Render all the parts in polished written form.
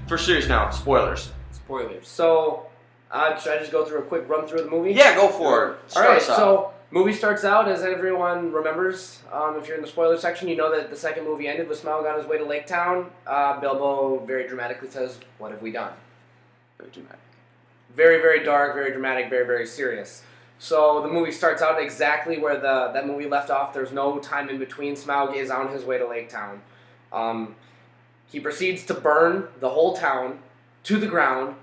For serious now, spoilers. Spoilers. So, should I just go through a quick run through of the movie? Yeah, go for it. Alright, so movie starts out, as everyone remembers, if you're in the spoiler section, you know that the second movie ended with Smaug on his way to Lake Town. Bilbo very dramatically says, "What have we done?" Very dramatic. Very, very dark, very dramatic, very, very serious. So the movie starts out exactly where that movie left off. There's no time in between. Smaug is on his way to Lake Town. He proceeds to burn the whole town to the ground.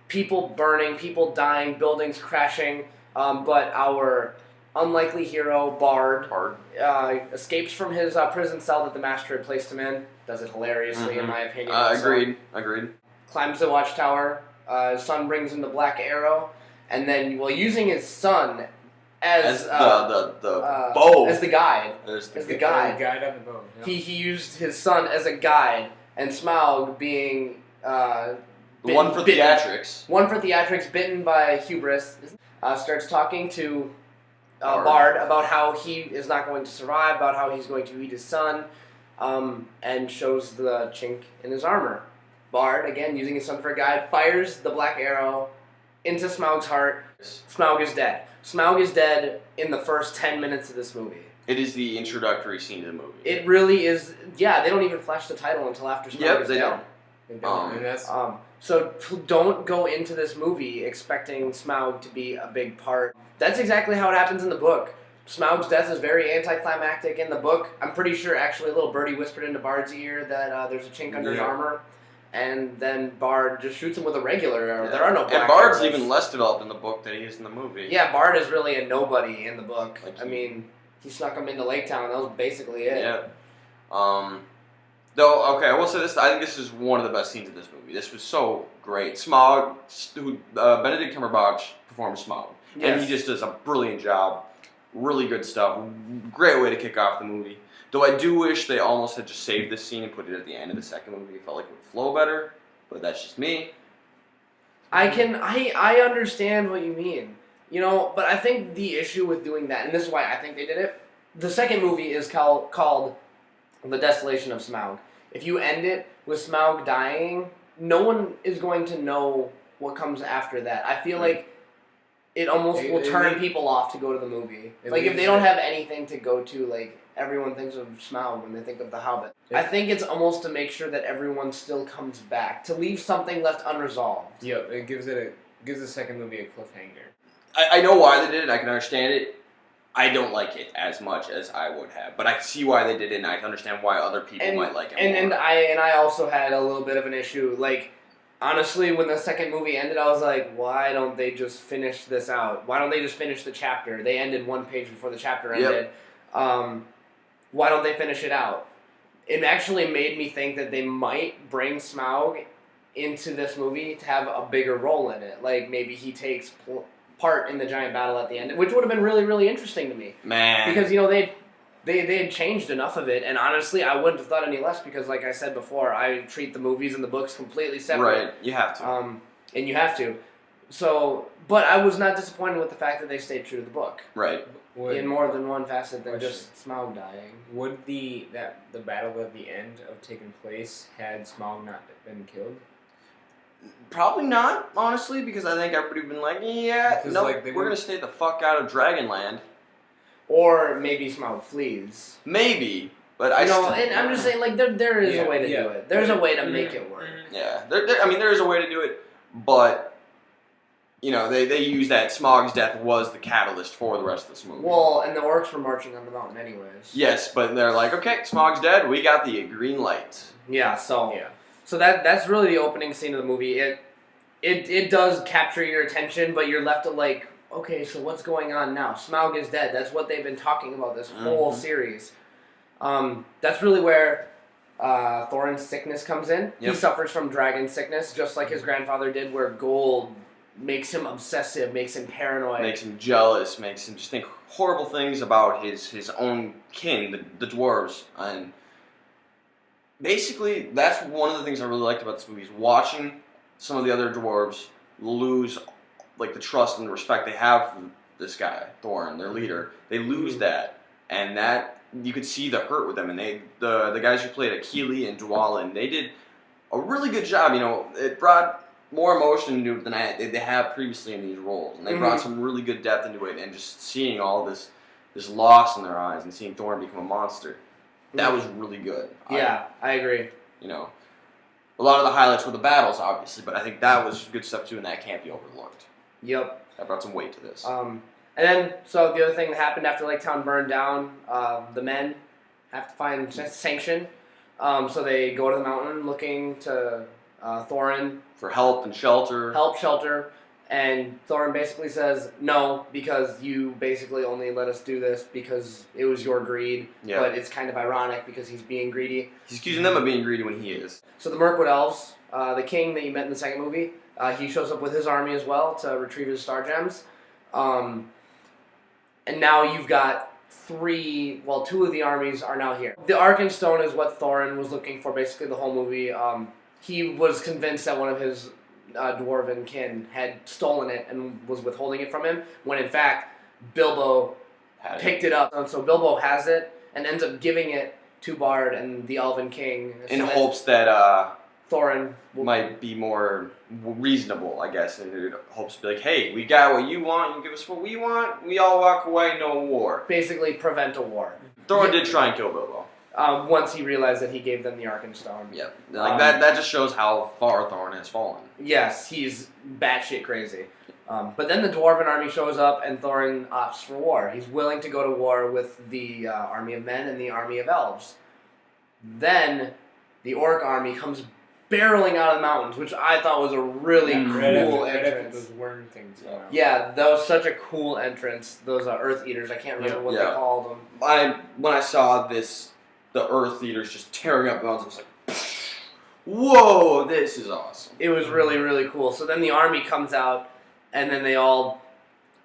People burning, people dying, buildings crashing. But our unlikely hero, Bard, escapes from his prison cell that the Master had placed him in. Does it hilariously, in my opinion. Agreed. Climbs the watchtower. His son brings him the Black Arrow. And then, using his son as the bow. as the guide. As the guide. Guide on the bow. Yeah. He used his son as a guide, and Smaug being one for theatrics. One for theatrics, bitten by hubris, starts talking to Bard about how he is not going to survive, about how he's going to eat his son, and shows the chink in his armor. Bard, again, using his son for a guide, fires the Black Arrow into Smaug's heart. Smaug is dead. Smaug is dead in the first 10 minutes of this movie. It is the introductory scene of the movie. It really is. Yeah, they don't even flash the title until after Smaug is dead. So don't go into this movie expecting Smaug to be a big part. That's exactly how it happens in the book. Smaug's death is very anticlimactic in the book. I'm pretty sure actually a little birdie whispered into Bard's ear that there's a chink under his armor. And then Bard just shoots him with a regular arrow. Yeah. There are no black And Bard's arrows. even less developed in the book than he is in the movie. Yeah, Bard is really a nobody in the book. He snuck him into Lake Town. That was basically it. Yeah. Though, okay, I will say this. I think this is one of the best scenes of this movie. This was so great. Smaug, Benedict Cumberbatch performs Smaug. Yes. And he just does a brilliant job. Really good stuff. Great way to kick off the movie. Though I do wish they almost had just saved this scene and put it at the end of the second movie. It felt like it would flow better, but that's just me. I understand what you mean. But I think the issue with doing that, and this is why I think they did it, the second movie is called The Desolation of Smaug. If you end it with Smaug dying, no one is going to know what comes after that. I feel like it almost will turn people off to go to the movie. Like, if they don't have anything to go to, like, everyone thinks of Smaug when they think of the Hobbit. I think it's almost to make sure that everyone still comes back, to leave something left unresolved. Yep, it gives the second movie a cliffhanger. I know why they did it. I can understand it. I don't like it as much as I would have, but I see why they did it, and I can understand why other people might like it more. And I also had a little bit of an issue. Like, honestly, when the second movie ended, I was like, why don't they just finish this out? Why don't they just finish the chapter? They ended one page before the chapter ended. Why don't they finish it out? It actually made me think that they might bring Smaug into this movie to have a bigger role in it. Like, maybe he takes part in the giant battle at the end, which would have been really, really interesting to me. Man. Because, they had changed enough of it, and honestly, I wouldn't have thought any less because, like I said before, I treat the movies and the books completely separate. Right, you have to. And you have to. So, but I was not disappointed with the fact that they stayed true to the book. Right. In more than one facet than just Smaug dying. Would the battle at the end have taken place had Smaug not been killed? Probably not, honestly, because I think everybody would have been like, we're going to stay the fuck out of Dragonland. Or maybe Smaug flees. Maybe, but and I'm just saying, like, there is a way to do it. There's a way to make it work. Yeah, there is a way to do it, but they use that Smaug's death was the catalyst for the rest of this movie. Well, and the orcs were marching on the mountain anyways. Yes, but they're like, okay, Smaug's dead. We got the green light. Yeah. So that's really the opening scene of the movie. It does capture your attention, but you're left to like, okay, so what's going on now? Smaug is dead. That's what they've been talking about this whole series. That's really where Thorin's sickness comes in. Yep. He suffers from dragon sickness, just like his grandfather did, where gold makes him obsessive, makes him paranoid. Makes him jealous, makes him just think horrible things about his own kin, the dwarves. And basically, that's one of the things I really liked about this movie, is watching some of the other dwarves lose like the trust and the respect they have for this guy, Thorin, their leader. They lose that, and that you could see the hurt with them. And the guys who played Akili and Dwalin, they did a really good job. You know, it brought more emotion into it than they have previously in these roles, and they brought some really good depth into it. And just seeing all this loss in their eyes and seeing Thorin become a monster, that was really good. Yeah, I agree. You know, a lot of the highlights were the battles, obviously, but I think that was good stuff too, and that can't be overlooked. Yep. That brought some weight to this. And then, so the other thing that happened after Lake Town burned down, the men have to find sanction. So they go to the mountain looking to Thorin. For help and shelter. Shelter. And Thorin basically says, no, because you basically only let us do this because it was your greed. Yeah. But it's kind of ironic because he's being greedy. He's accusing them of being greedy when he is. So the Mirkwood Elves, the king that you met in the second movie, he shows up with his army as well to retrieve his star gems. And now you've got two of the armies are now here. The Arkenstone is what Thorin was looking for basically the whole movie. He was convinced that one of his dwarven kin had stolen it and was withholding it from him, when in fact Bilbo picked it up. And so Bilbo has it and ends up giving it to Bard and the Elven King. In hopes that Thorin might be more reasonable, I guess, and it hopes to be like, hey, we got what you want, you give us what we want, we all walk away, no war. Basically prevent a war. Thorin did try and kill Bilbo. Once he realized that he gave them the Arkenstone. Yep. Like that just shows how far Thorin has fallen. Yes, he's batshit crazy. But then the Dwarven army shows up and Thorin opts for war. He's willing to go to war with the army of men and the army of elves. Then the Orc army comes barreling out of the mountains, which I thought was a really cool entrance. Those worm things. Yeah, that was such a cool entrance. Those Earth Eaters, I can't remember what they called them. When I saw this, the Earth Eaters just tearing up mountains, I was like, whoa, this is awesome. It was really, really cool. So then the army comes out, and then they all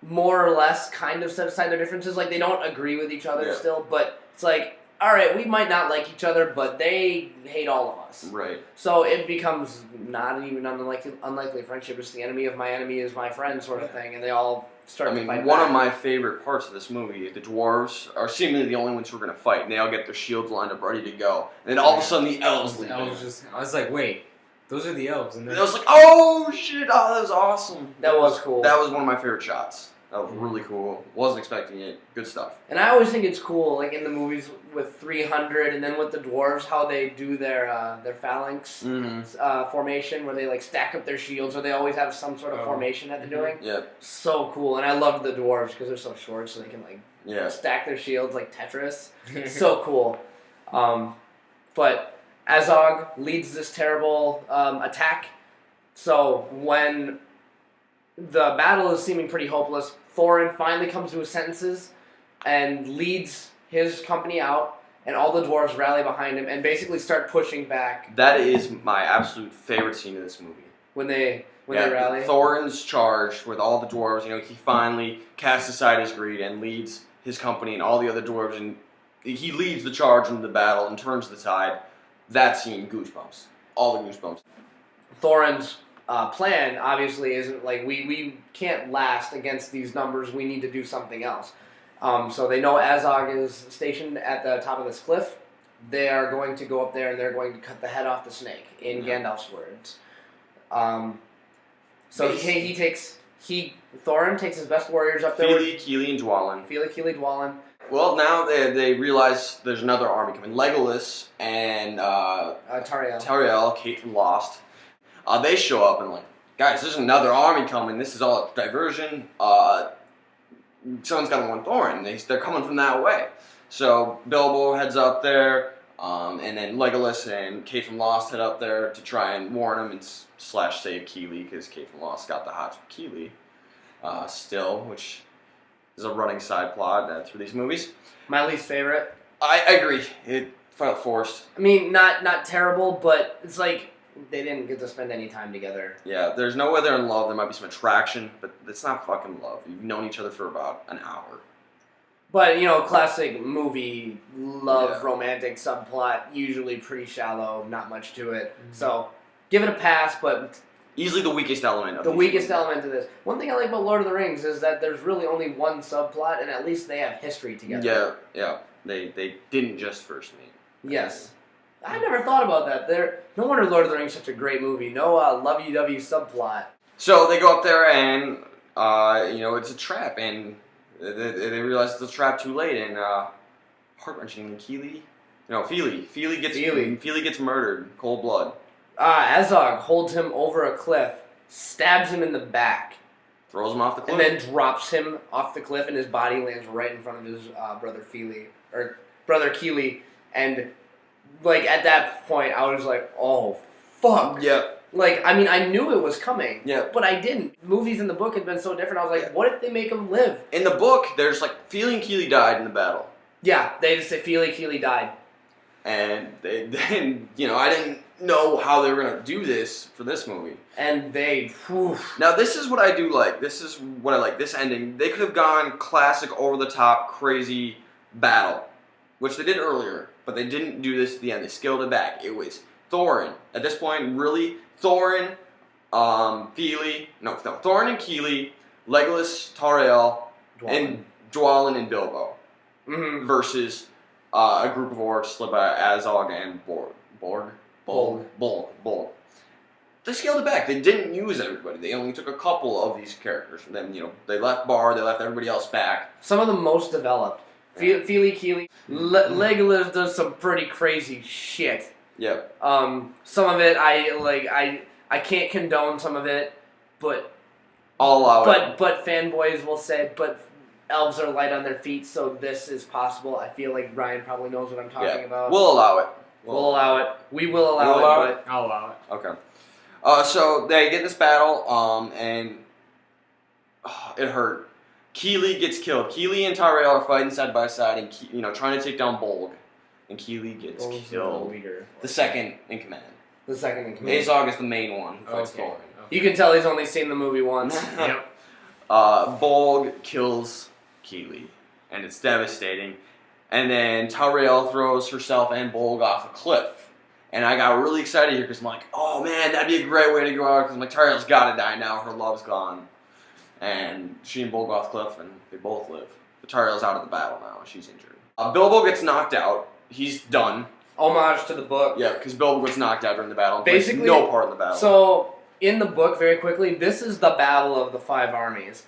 more or less kind of set aside their differences. Like, they don't agree with each other still, but it's like, all right, we might not like each other, but they hate all of us. Right. So it becomes not even unlikely friendship. It's the enemy of my enemy is my friend sort of thing, and they all start to fight one back. of my favorite parts of this movie, the dwarves are seemingly the only ones who are going to fight, and they all get their shields lined up ready to go. And then all of a sudden the elves leave. I was like, wait, those are the elves. And I was like, oh shit, oh, that was awesome. That was cool. That was one of my favorite shots. That was really cool. Wasn't expecting it. Good stuff. And I always think it's cool, like in the movies with 300, and then with the dwarves, how they do their phalanx formation, where they like stack up their shields, or they always have some sort of formation that they're doing. Yeah. So cool, and I loved the dwarves because they're so short, so they can like stack their shields like Tetris. So cool. But Azog leads this terrible attack. So when the battle is seeming pretty hopeless, Thorin finally comes to his senses and leads his company out, and all the dwarves rally behind him and basically start pushing back. That is my absolute favorite scene of this movie. When they rally. Thorin's charged with all the dwarves. You know, he finally casts aside his greed and leads his company and all the other dwarves, and he leads the charge into the battle and turns the tide. That scene, goosebumps. All the goosebumps. Thorin's plan obviously isn't like we can't last against these numbers. We need to do something else. So they know Azog is stationed at the top of this cliff. They are going to go up there and they're going to cut the head off the snake, in Gandalf's words. So Thorin takes his best warriors up there. Fili, Kili, and Dwalin. Fili, Kili, Dwalin. Well, now they realize there's another army coming. Legolas and Tariel, Kate from Lost. They show up and like, guys, there's another army coming. This is all a diversion. Someone's got to warn Thorin. They're coming from that way. So Bilbo heads up there, and then Legolas and Kate from Lost head up there to try and warn him and slash save Kili, because Kate from Lost got the hots for Kili still, which is a running side plot through these movies. My least favorite. I agree. It felt forced. I mean, not terrible, but it's like they didn't get to spend any time together. Yeah, there's no way they're in love. There might be some attraction, but it's not fucking love. You've known each other for about an hour. But, you know, classic movie love romantic subplot, usually pretty shallow, not much to it. Mm-hmm. So, give it a pass, but easily the weakest element of element of this. One thing I like about Lord of the Rings is that there's really only one subplot, and at least they have history together. Yeah. They didn't just first meet. Yes. I never thought about that. No wonder Lord of the Rings is such a great movie. No lovey-dovey subplot. So they go up there and, it's a trap, and they realize it's a trap too late, and heart-wrenching, Feely gets murdered, cold blood. Azog holds him over a cliff, stabs him in the back, Throws him off the cliff. and then drops him off the cliff, and his body lands right in front of his brother Keely, and like at that point, I was like, "Oh, fuck!" Yep. Like, I mean, I knew it was coming, Yep. but I didn't. Movies in the book had been so different. I was like, "What if they make him live?" In the book, there's like Feely and Keely died in the battle, Yeah, they just say Keely died, and I didn't know how they were gonna do this for this movie. and they. Whew. Now, this is what I do like. This is what I like. This ending. They could have gone classic, over-the-top, crazy battle, which they did earlier, but they didn't do this at the end. They scaled it back. It was Thorin. At this point, really, Thorin, Thorin and Keely, Legolas, Tauriel, and Dwalin and Bilbo Mm-hmm. versus a group of orcs led by Azog and Bolg. They scaled it back. They didn't use everybody. They only took a couple of these characters. And then, they left Bar, they left everybody else back. Some of the most developed. Keely. Legolas does some pretty crazy shit. Yep. Some of it I can't condone some of it, but I'll allow it. but fanboys will say, but elves are light on their feet, so this is possible. I feel like Ryan probably knows what I'm talking about. We'll allow it. We'll allow it. We will allow it. I'll allow it. Okay. So they get this battle, and it hurt. Keely gets killed. Keely and Tauriel are fighting side by side, and trying to take down Bolg, and Keely gets killed. The second in command. The second in command. Azog is the main one who fights Thorin. You can tell he's only seen the movie once. Yep. Bolg kills Keely, and it's devastating. And then Tauriel throws herself and Bolg off a cliff. And I got really excited here because I'm like, oh man, that'd be a great way to go out because I'm like, Tauriel's got to die now. Her love's gone. And she and Bolg go off the cliff, and they both live. But Tauriel's out of the battle now. She's injured. Bilbo gets knocked out. He's done. Homage to the book. Yeah, because Bilbo gets knocked out during the battle. Basically, no part in the battle. So, in the book, very quickly, this is the battle of the 5 armies.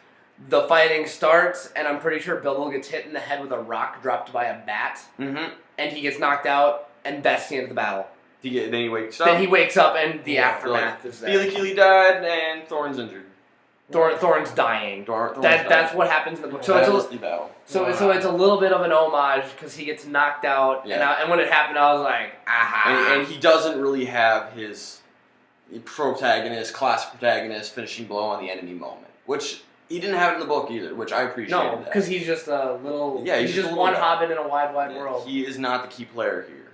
The fighting starts, and I'm pretty sure Bilbo gets hit in the head with a rock dropped by a bat. Mm-hmm. And he gets knocked out, and that's the end of the battle. Then he wakes up. Then he wakes up, and the aftermath is there. Keely died, and Thorin's injured. Thorin's dying. That's what happens in the book. So it's a little bit of an homage because he gets knocked out, and when it happened, I was like, aha. And he doesn't really have his classic protagonist finishing blow on the enemy moment, which he didn't have it in the book either, which I appreciate. No, because he's just a little. Yeah, he's just one hobbit in a wide world. He is not the key player here,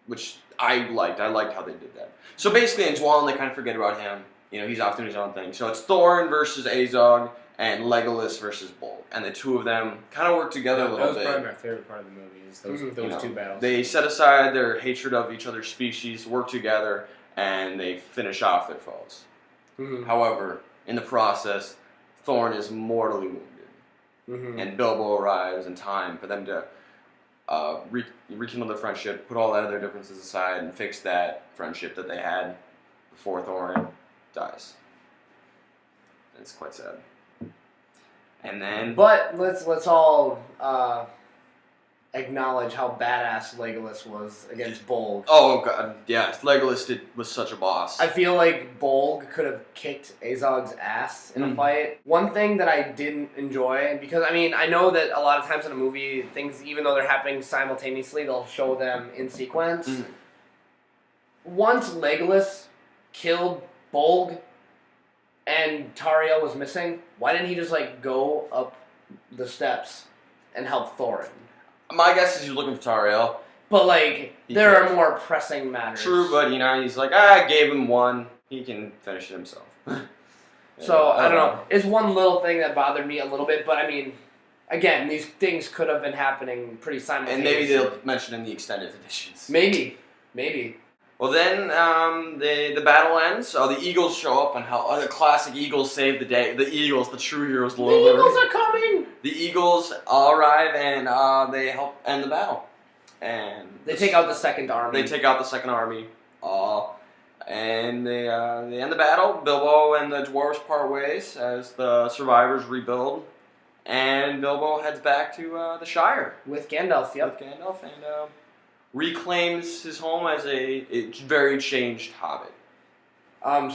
which I liked. I liked how they did that. So basically, in Dwalin, they kind of forget about him. He's off doing his own thing. So it's Thorin versus Azog and Legolas versus Bolg. And the two of them kind of work together a little bit. That was probably my favorite part of the movie, is those two battles. They set aside their hatred of each other's species, work together, and they finish off their foes. Mm-hmm. However, in the process, Thorin is mortally wounded. Mm-hmm. And Bilbo arrives in time for them to rekindle their friendship, put all that other differences aside, and fix that friendship that they had before Thorin dies. It's quite sad. And then, but let's all acknowledge how badass Legolas was against Bolg. Oh god, yes, Legolas was such a boss. I feel like Bolg could have kicked Azog's ass in a fight. One thing that I didn't enjoy, because I know that a lot of times in a movie, things, even though they're happening simultaneously, they'll show them in sequence. Once Legolas killed Bolg and Tauriel was missing, why didn't he just go up the steps and help Thorin? My guess is he's looking for Tauriel. But there are more pressing matters. True, but he's like, I gave him one. He can finish it himself. So I don't know. It's one little thing that bothered me a little bit, but again, these things could have been happening pretty simultaneously. And maybe they'll mention in the extended editions. Maybe. Well, then the battle ends. The Eagles show up, and how the classic Eagles save the day. The Eagles, the true heroes. The Eagles are coming! The Eagles arrive, and they help end the battle. and they take out the second army. They take out the second army. And they end the battle. Bilbo and the dwarves part ways as the survivors rebuild. And Bilbo heads back to the Shire. With Gandalf, yep. With Gandalf, and reclaims his home as a very changed hobbit.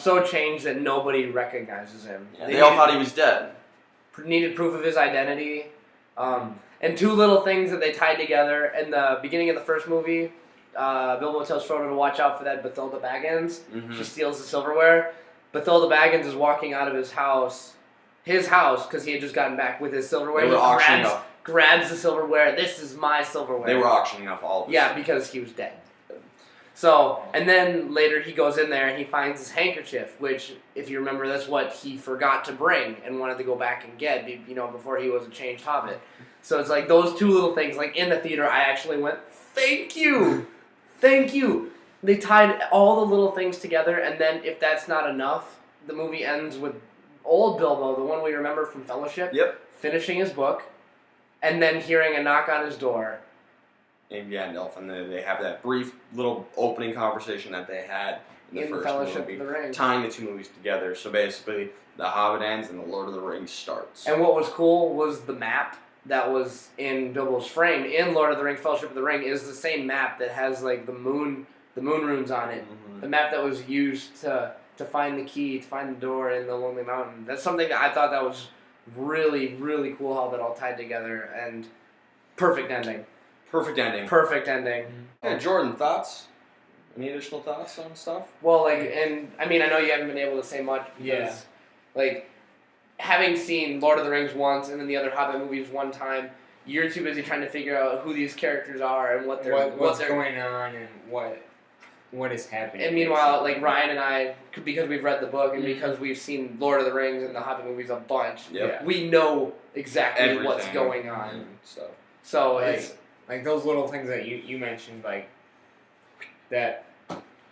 So changed that nobody recognizes him. Yeah, they all thought he was dead. Needed proof of his identity. And two little things that they tied together. In the beginning of the first movie, Bilbo tells Frodo to watch out for that Bathilda Baggins. Mm-hmm. She steals the silverware. Bathilda Baggins is walking out of his house, because he had just gotten back with his silverware. They were auctioning off. Grabs the silverware. This is my silverware. They were auctioning off all of it. Yeah, because he was dead. So, and then later he goes in there and he finds his handkerchief, which, if you remember, that's what he forgot to bring and wanted to go back and get, before he was a changed hobbit. So it's like those two little things. Like in the theater, I actually went, "Thank you, thank you." They tied all the little things together, and then if that's not enough, the movie ends with old Bilbo, the one we remember from Fellowship, finishing his book, and then hearing a knock on his door. And Gandalf, and they have that brief little opening conversation that they had in the first Fellowship movie, of the Ring, tying the two movies together. So basically, The Hobbit ends and The Lord of the Rings starts. And what was cool was the map that was in Bilbo's frame in Lord of the Rings, Fellowship of the Ring, is the same map that has like the moon runes on it. Mm-hmm. The map that was used to find the key, to find the door in the Lonely Mountain. That's something that I thought that was really, really cool how that all tied together, and perfect ending. Perfect ending. Perfect ending. Yeah, Jordan, thoughts? Any additional thoughts on stuff? Well, I know you haven't been able to say much because, having seen Lord of the Rings once and then the other Hobbit movies one time, you're too busy trying to figure out who these characters are and what's going on and what is happening. And meanwhile, like Ryan and I, because we've read the book and because we've seen Lord of the Rings and the Hobbit movies a bunch, we know exactly what's going on. Mm-hmm. So it's like those little things that you mentioned, like that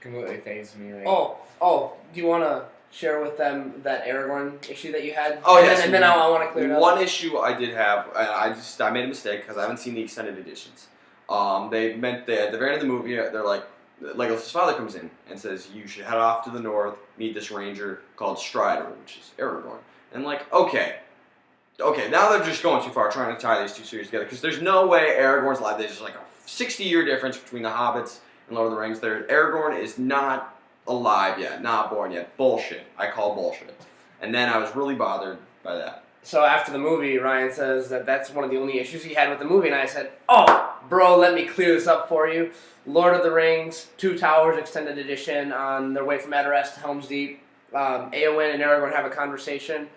completely fazed me. Like, do you want to share with them that Aragorn issue that you had? Oh, yes. And then I want to clear it up. One issue I did have, and I made a mistake because I haven't seen the extended editions. At the very end of the movie, they're like, Legolas' father comes in and says, "You should head off to the north, meet this ranger called Strider," which is Aragorn. And okay, now they're just going too far trying to tie these two series together because there's no way Aragorn's alive. There's like a 60-year difference between the Hobbits and Lord of the Rings. Aragorn is not alive yet, not born yet. Bullshit. I call bullshit. And then I was really bothered by that. So after the movie, Ryan says that that's one of the only issues he had with the movie, and I said, "Oh, bro, let me clear this up for you. Lord of the Rings, Two Towers Extended Edition, on their way from Edoras to Helm's Deep, Éowyn and Aragorn have a conversation,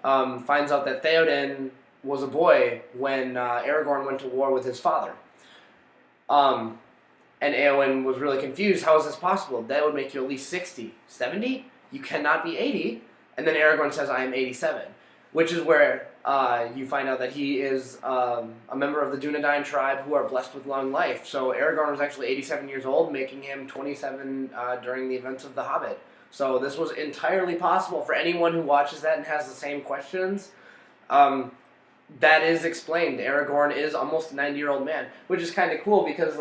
finds out that Theoden was a boy when Aragorn went to war with his father. And Éowyn was really confused. How is this possible? That would make you at least 60. 70? You cannot be 80. And then Aragorn says, I am 87. Which is where you find out that he is a member of the Dunedain tribe who are blessed with long life. So Aragorn was actually 87 years old, making him 27 during the events of The Hobbit. So this was entirely possible for anyone who watches that and has the same questions. That is explained. Aragorn is almost a 90-year-old man, which is kind of cool because,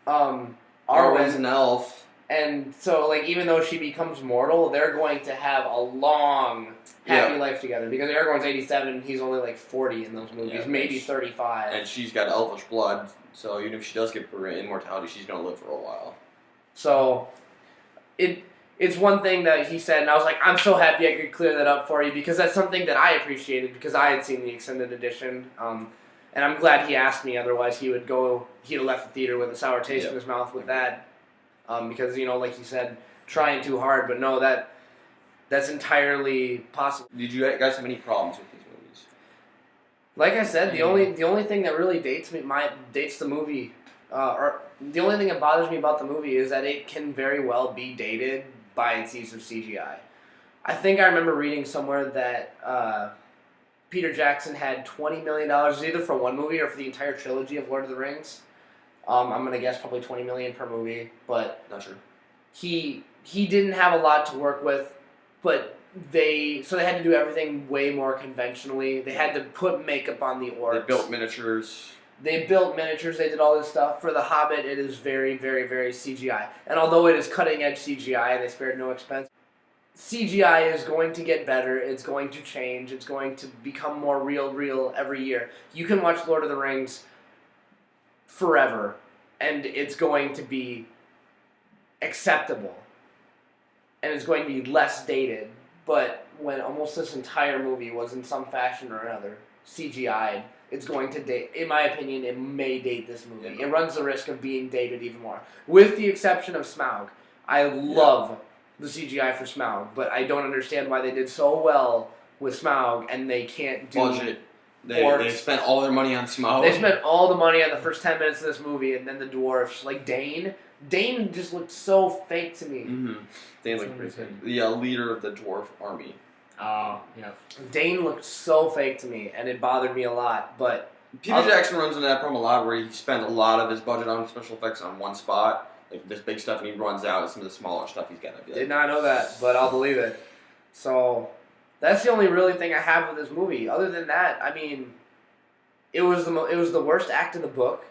Arwen's an elf. And so, even though she becomes mortal, they're going to have a long, happy life together. Because Aragorn's 87, he's only 40 in those movies, maybe 35. And she's got elvish blood, so even if she does get her immortality, she's going to live for a while. So, it's one thing that he said, and I was like, I'm so happy I could clear that up for you, because that's something that I appreciated, because I had seen the extended edition. And I'm glad he asked me, otherwise he'd have left the theater with a sour taste in his mouth with that. Because, like you said, trying too hard, but no, that's entirely possible. Did you guys have any problems with these movies? Like I said, the only thing that really dates the movie, or the only thing that bothers me about the movie is that it can very well be dated by its use of CGI. I think I remember reading somewhere that Peter Jackson had $20 million either for one movie or for the entire trilogy of Lord of the Rings. I'm gonna guess probably $20 million per movie, but not sure. He didn't have a lot to work with, but they had to do everything way more conventionally. They had to put makeup on the orcs. They built miniatures. They built miniatures. They did all this stuff. For The Hobbit, it is very, very, very CGI. And although it is cutting-edge CGI and they spared no expense, CGI is going to get better. It's going to change. It's going to become more real every year. You can watch Lord of the Rings forever, and it's going to be acceptable. And it's going to be less dated. But when almost this entire movie was in some fashion or another CGI'd, it's going to date, in my opinion, it may date this movie. It runs the risk of being dated even more. With the exception of Smaug. I love the CGI for Smaug, but I don't understand why they did so well with Smaug and they can't do... Budget. They spent all their money on Smaug. They spent all the money on the first 10 minutes of this movie, and then the dwarfs, like Dane just looked so fake to me. Mm-hmm. Dane looked pretty fake. The leader of the dwarf army. Oh, yeah. Dane looked so fake to me, and it bothered me a lot, but... Peter Jackson runs into that problem a lot, where he spent a lot of his budget on special effects on one spot, like this big stuff, and he runs out some of the smaller stuff he's got to do. Did not know that, but I'll believe it. So, that's the only really thing I have with this movie. Other than that, I mean, it was the worst act in the book,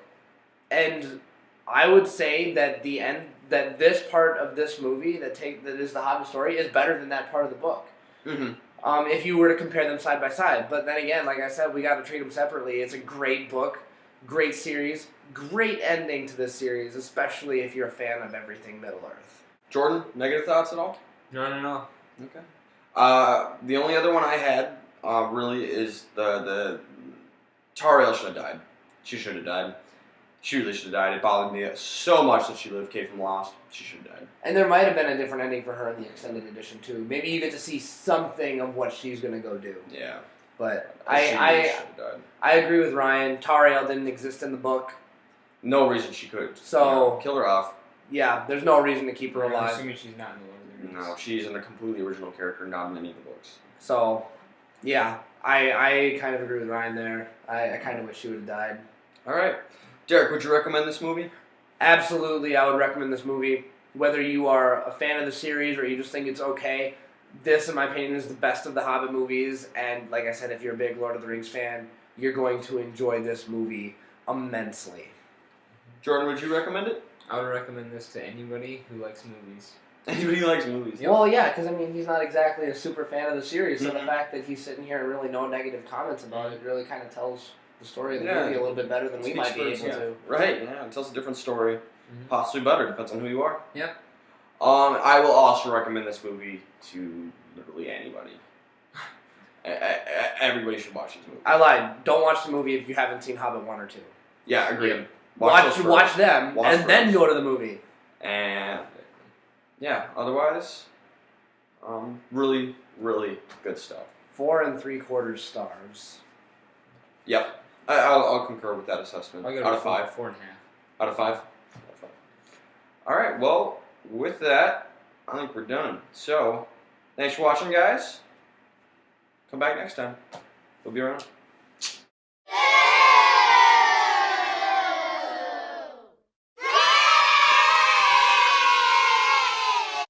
and I would say that that this part of this movie that is the Hobbit story is better than that part of the book. Mm-hmm. If you were to compare them side by side. But then again, like I said, we got to treat them separately. It's a great book, great series, great ending to this series, especially if you're a fan of everything Middle Earth. Jordan, negative thoughts at all? No. Okay. The only other one I had really is the Tariel should have died. She should have died. She really should have died. It bothered me so much that she lived, came from Lost. She should have died. And there might have been a different ending for her in the extended edition, too. Maybe you get to see something of what she's going to go do. Yeah. But I agree with Ryan. Tariel didn't exist in the book. No reason she could. So kill her off. Yeah, there's no reason to keep her alive. I'm assuming she's not in the Lord of the Rings. No, she's in a completely original character, not in any of the books. So, yeah, I kind of agree with Ryan there. I kind of wish she would have died. All right. Derek, would you recommend this movie? Absolutely, I would recommend this movie. Whether you are a fan of the series or you just think it's okay, this, in my opinion, is the best of the Hobbit movies. And like I said, if you're a big Lord of the Rings fan, you're going to enjoy this movie immensely. Jordan, would you recommend it? I would recommend this to anybody who likes movies. Anybody who likes movies? Yep. Well, yeah, because I mean, he's not exactly a super fan of the series, so the fact that he's sitting here and really no negative comments about it really kind of tells the story of the movie a little bit better than we might be able to. Right, yeah, it tells a different story. Possibly better, depends on who you are. Yep. I will also recommend this movie to literally anybody. Everybody should watch this movie. I lied. Don't watch the movie if you haven't seen Hobbit 1 or 2. Yeah, agreed. Yeah. Watch them, and then go to the movie. And, yeah, otherwise, really, really good stuff. 4 3/4 stars. Yep. I'll concur with that assessment. I'll give it out of 5. 4.5. Out of 5? All right, well, with that, I think we're done. So, thanks for watching, guys. Come back next time. We'll be around.